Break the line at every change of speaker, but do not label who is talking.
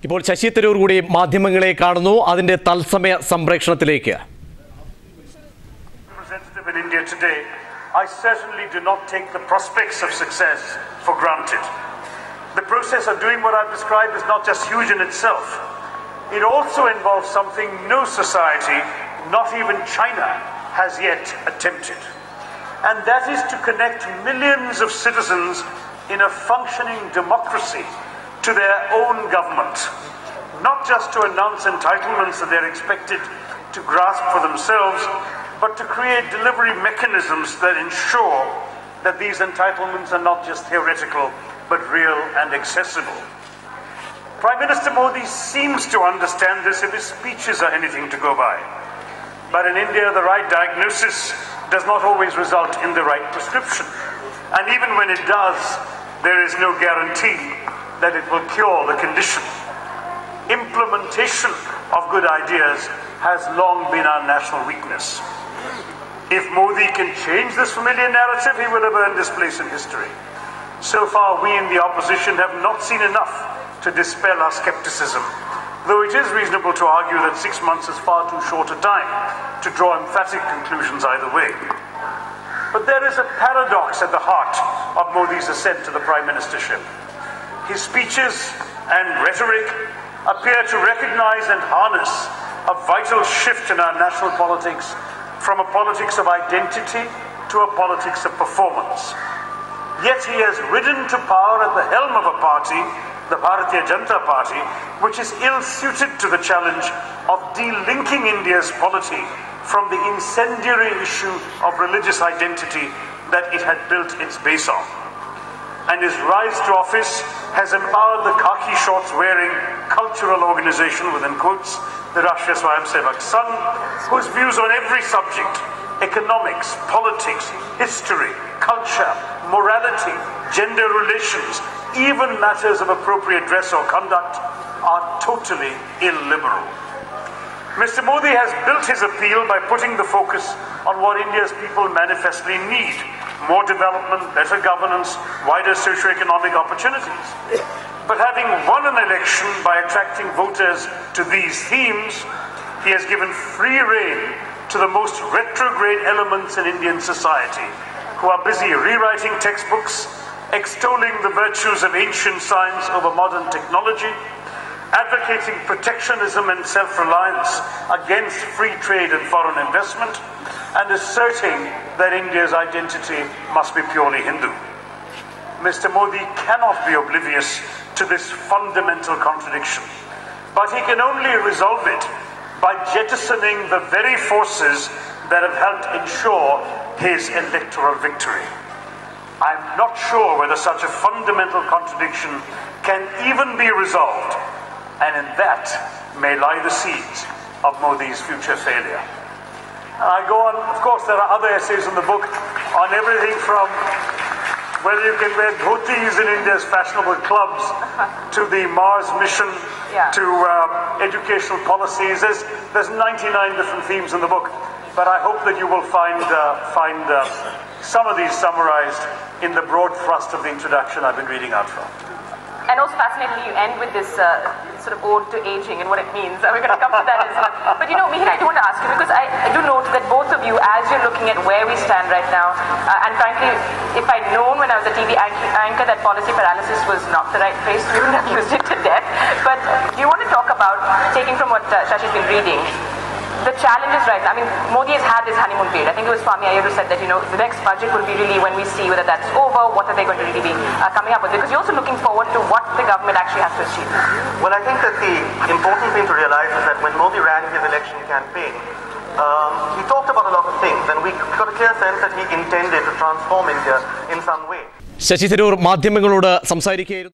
ഇപ്പോൾ ശശി തരൂർ കൂടി മാധ്യമങ്ങളെ കാണുന്നു അതിന്റെ തത്സമയ സംപ്രേഷണത്തിലേക്ക്.
In India today, I certainly do not take the prospects of success for granted. The process of doing what I've described is not just huge in itself. It also involves something no society, not even China, has yet attempted. And that is to connect millions of citizens in a functioning democracy to their own government. Not just to announce entitlements that they're expected to grasp for themselves, but to create delivery mechanisms that ensure that these entitlements are not just theoretical, but real and accessible. Prime Minister Modi seems to understand this if his speeches are anything to go by. But in India, the right diagnosis does not always result in the right prescription. And even when it does, there is no guarantee that it will cure the condition. Implementation of good ideas has long been our national weakness. If Modi can change this familiar narrative, he will have earned his place in history. So far, we in the opposition have not seen enough to dispel our skepticism, though it is reasonable to argue that 6 months is far too short a time to draw emphatic conclusions either way. But there is a paradox at the heart of Modi's ascent to the prime ministership. His speeches and rhetoric appear to recognize and harness a vital shift in our national politics from a politics of identity to a politics of performance. Yet he has ridden to power at the helm of a party, the Bharatiya Janata Party, which is ill-suited to the challenge of delinking India's polity from the incendiary issue of religious identity that it had built its base on. And his rise to office has empowered the khaki shorts-wearing cultural organization, within quotes, the Rashtriya Swayamsevak Sangh, whose views on every subject, economics, politics, history, culture, morality, gender relations, even matters of appropriate dress or conduct, are totally illiberal. Mr. Modi has built his appeal by putting the focus on what India's people manifestly need: more development, better governance, wider socio-economic opportunities. But having won an election by attracting voters to these themes, he has given free rein to the most retrograde elements in Indian society, who are busy rewriting textbooks, extolling the virtues of ancient science over modern technology, advocating protectionism and self-reliance against free trade and foreign investment, and asserting that India's identity must be purely Hindu. Mr. Modi cannot be oblivious to this fundamental contradiction, but he can only resolve it by jettisoning the very forces that have helped ensure his electoral victory. I'm not sure whether such a fundamental contradiction can even be resolved, and in that may lie the seeds of Modi's future failure. I go on, of course, there are other essays in the book on everything from whether you can wear dhotis in India's fashionable clubs to the Mars mission to educational policies. There's 99 different themes in the book, but I hope that you will find some of these summarized in the broad thrust of the introduction I've been reading out from.
And also fascinatingly, you end with this sort of ode to aging and what it means. We're going to come to that as well. But you know, Mihir, I do want to ask you, because I do note that both of you, as you're looking at where we stand right now, and frankly, if I'd known when I was a TV anchor that policy paralysis was not the right phrase, we wouldn't have used it to death. But do you want to talk about, taking from what Shashi's been reading, the challenges right now? I mean, Modi has had his honeymoon period. I think it was Swami Iyer who said that, you know, the next budget will be really when we see whether that's over, what are they going to really be coming up with, because you're also looking forward to what the government actually has to achieve.
Well, I think that the important thing to realize is that when Modi ran his election campaign, he talked about a lot of things, and we got a clear sense that he intended to transform India in some way.
Sasi Tharoor മാധ്യമങ്ങളോട് സംസാരിക്കുകയായിരുന്നു.